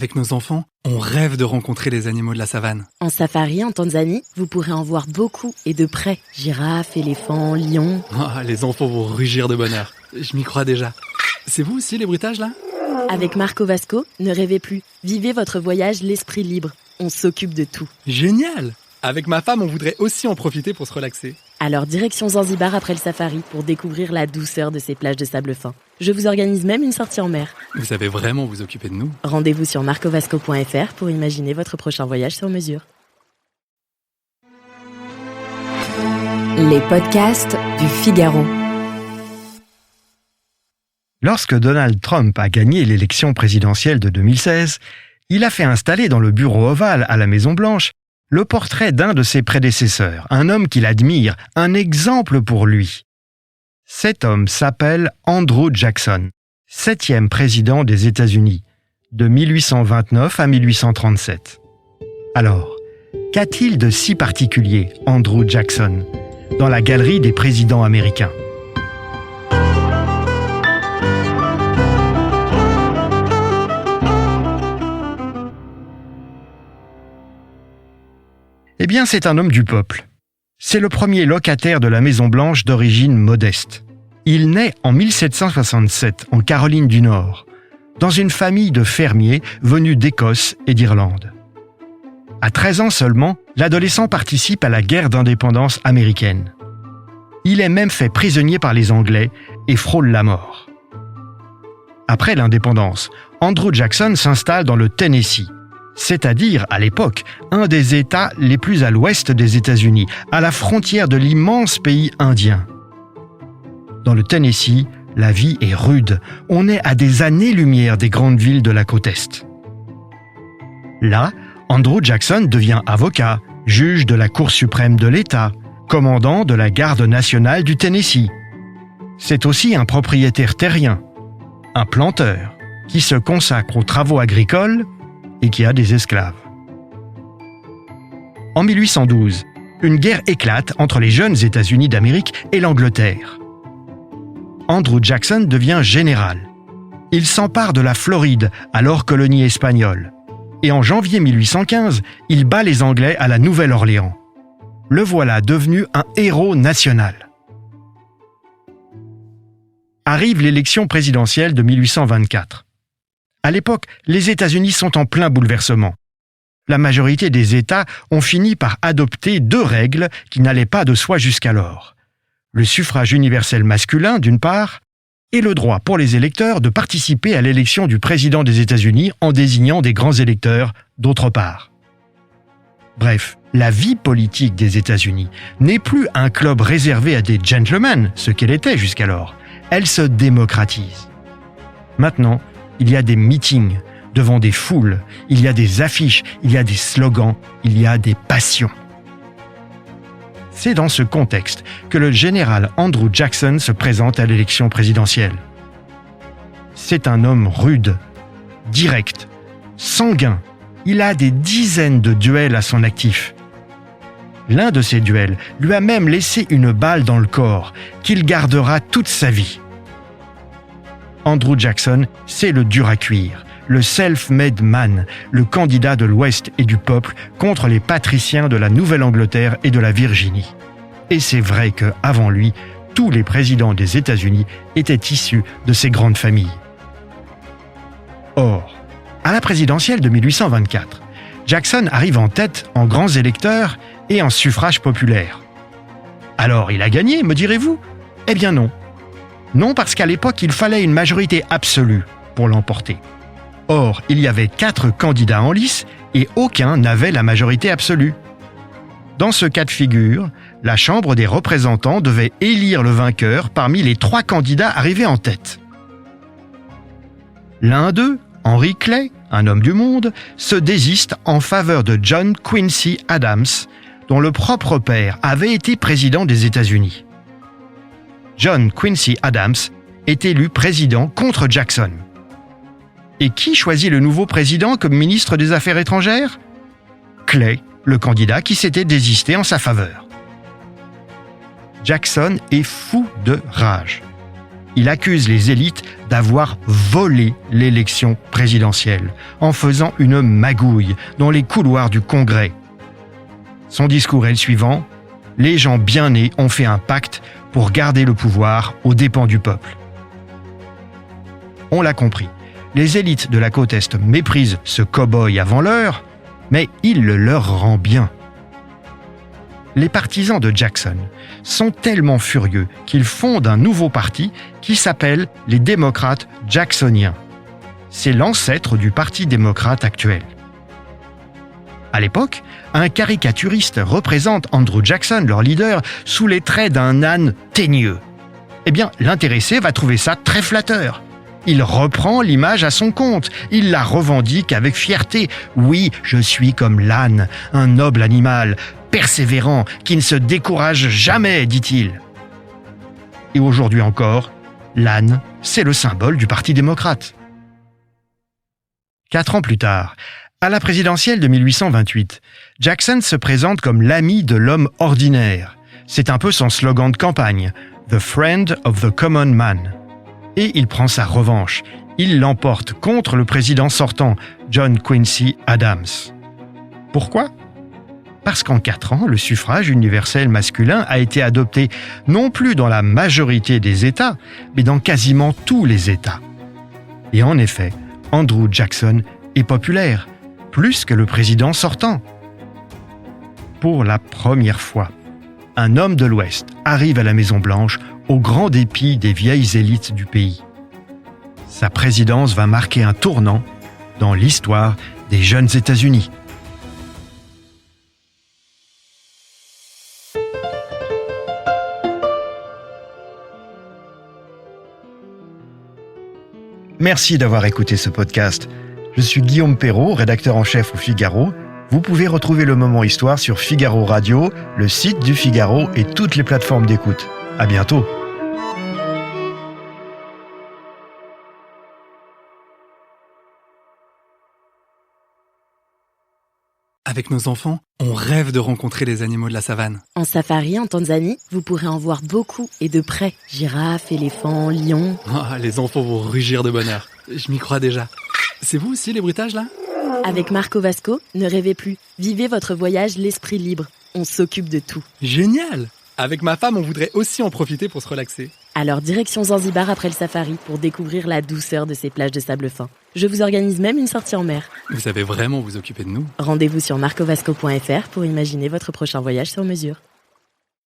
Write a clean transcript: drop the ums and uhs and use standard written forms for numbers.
Avec nos enfants, on rêve de rencontrer les animaux de la savane. En safari en Tanzanie, vous pourrez en voir beaucoup et de près. Girafes, éléphants, lions. Oh, les enfants vont rugir de bonheur. Je m'y crois déjà. C'est vous aussi les bruitages là ? Avec Marco Vasco, ne rêvez plus. Vivez votre voyage l'esprit libre. On s'occupe de tout. Génial ! Avec ma femme, on voudrait aussi en profiter pour se relaxer. Alors direction Zanzibar après le safari pour découvrir la douceur de ces plages de sable fin. Je vous organise même une sortie en mer. Vous savez vraiment vous occuper de nous. Rendez-vous sur marcovasco.fr pour imaginer votre prochain voyage sur mesure. Les podcasts du Figaro. Lorsque Donald Trump a gagné l'élection présidentielle de 2016, il a fait installer dans le bureau ovale à la Maison-Blanche le portrait d'un de ses prédécesseurs, un homme qu'il admire, un exemple pour lui. Cet homme s'appelle Andrew Jackson, 7e président des États-Unis, de 1829 à 1837. Alors, qu'a-t-il de si particulier, Andrew Jackson, dans la galerie des présidents américains ? Eh bien, c'est un homme du peuple. C'est le premier locataire de la Maison-Blanche d'origine modeste. Il naît en 1767 en Caroline du Nord, dans une famille de fermiers venus d'Écosse et d'Irlande. À 13 ans seulement, l'adolescent participe à la guerre d'indépendance américaine. Il est même fait prisonnier par les Anglais et frôle la mort. Après l'indépendance, Andrew Jackson s'installe dans le Tennessee, c'est-à-dire, à l'époque, un des États les plus à l'ouest des États-Unis, à la frontière de l'immense pays indien. Dans le Tennessee, la vie est rude. On est à des années-lumière des grandes villes de la côte Est. Là, Andrew Jackson devient avocat, juge de la Cour suprême de l'État, commandant de la Garde nationale du Tennessee. C'est aussi un propriétaire terrien, un planteur, qui se consacre aux travaux agricoles et qui a des esclaves. En 1812, une guerre éclate entre les jeunes États-Unis d'Amérique et l'Angleterre. Andrew Jackson devient général. Il s'empare de la Floride, alors colonie espagnole. Et en janvier 1815, il bat les Anglais à la Nouvelle-Orléans. Le voilà devenu un héros national. Arrive l'élection présidentielle de 1824. À l'époque, les États-Unis sont en plein bouleversement. La majorité des États ont fini par adopter 2 règles qui n'allaient pas de soi jusqu'alors. Le suffrage universel masculin, d'une part, et le droit pour les électeurs de participer à l'élection du président des États-Unis en désignant des grands électeurs, d'autre part. Bref, la vie politique des États-Unis n'est plus un club réservé à des gentlemen, ce qu'elle était jusqu'alors. Elle se démocratise. Maintenant, il y a des meetings devant des foules, il y a des affiches, il y a des slogans, il y a des passions. C'est dans ce contexte que le général Andrew Jackson se présente à l'élection présidentielle. C'est un homme rude, direct, sanguin. Il a des dizaines de duels à son actif. L'un de ces duels lui a même laissé une balle dans le corps qu'il gardera toute sa vie. Andrew Jackson, c'est le dur à cuire, le self-made man, le candidat de l'Ouest et du peuple contre les patriciens de la Nouvelle-Angleterre et de la Virginie. Et c'est vrai qu'avant lui, tous les présidents des États-Unis étaient issus de ces grandes familles. Or, à la présidentielle de 1824, Jackson arrive en tête en grands électeurs et en suffrage populaire. Alors il a gagné, me direz-vous ? Eh bien non. Non, parce qu'à l'époque, il fallait une majorité absolue pour l'emporter. Or, il y avait 4 candidats en lice et aucun n'avait la majorité absolue. Dans ce cas de figure, la Chambre des représentants devait élire le vainqueur parmi les 3 candidats arrivés en tête. L'un d'eux, Henry Clay, un homme du monde, se désiste en faveur de John Quincy Adams, dont le propre père avait été président des États-Unis. John Quincy Adams est élu président contre Jackson. Et qui choisit le nouveau président comme ministre des Affaires étrangères ? Clay, le candidat qui s'était désisté en sa faveur. Jackson est fou de rage. il accuse les élites d'avoir volé l'élection présidentielle en faisant une magouille dans les couloirs du Congrès. Son discours est le suivant: les gens bien nés ont fait un pacte pour garder le pouvoir aux dépens du peuple. On l'a compris, les élites de la côte Est méprisent ce cow-boy avant l'heure, mais il le leur rend bien. Les partisans de Jackson sont tellement furieux qu'ils fondent un nouveau parti qui s'appelle les démocrates jacksoniens. C'est l'ancêtre du Parti démocrate actuel. À l'époque, un caricaturiste représente Andrew Jackson, leur leader, sous les traits d'un âne teigneux. Eh bien, l'intéressé va trouver ça très flatteur. Il reprend l'image à son compte. Il la revendique avec fierté. Oui, je suis comme l'âne, un noble animal, persévérant, qui ne se décourage jamais, dit-il. Et aujourd'hui encore, l'âne, c'est le symbole du Parti démocrate. 4 ans plus tard, à la présidentielle de 1828, Jackson se présente comme l'ami de l'homme ordinaire. C'est un peu son slogan de campagne, « The Friend of the Common Man ». Et il prend sa revanche. Il l'emporte contre le président sortant, John Quincy Adams. Pourquoi ? Parce qu'en 4 ans, le suffrage universel masculin a été adopté non plus dans la majorité des États, mais dans quasiment tous les États. Et en effet, Andrew Jackson est populaire, plus que le président sortant. Pour la première fois, un homme de l'Ouest arrive à la Maison-Blanche au grand dépit des vieilles élites du pays. Sa présidence va marquer un tournant dans l'histoire des jeunes États-Unis. Merci d'avoir écouté ce podcast. Je suis Guillaume Perrault, rédacteur en chef au Figaro. Vous pouvez retrouver le Moment Histoire sur Figaro Radio, le site du Figaro et toutes les plateformes d'écoute. À bientôt. Avec nos enfants, on rêve de rencontrer les animaux de la savane. En safari en Tanzanie, vous pourrez en voir beaucoup et de près. Girafes, éléphants, lions. Oh, les enfants vont rugir de bonheur. Je m'y crois déjà. C'est vous aussi les bruitages là ? Avec Marco Vasco, ne rêvez plus. Vivez votre voyage l'esprit libre. On s'occupe de tout. Génial ! Avec ma femme, on voudrait aussi en profiter pour se relaxer. Alors direction Zanzibar après le safari pour découvrir la douceur de ces plages de sable fin. Je vous organise même une sortie en mer. Vous savez vraiment vous occuper de nous ? Rendez-vous sur marcovasco.fr pour imaginer votre prochain voyage sur mesure.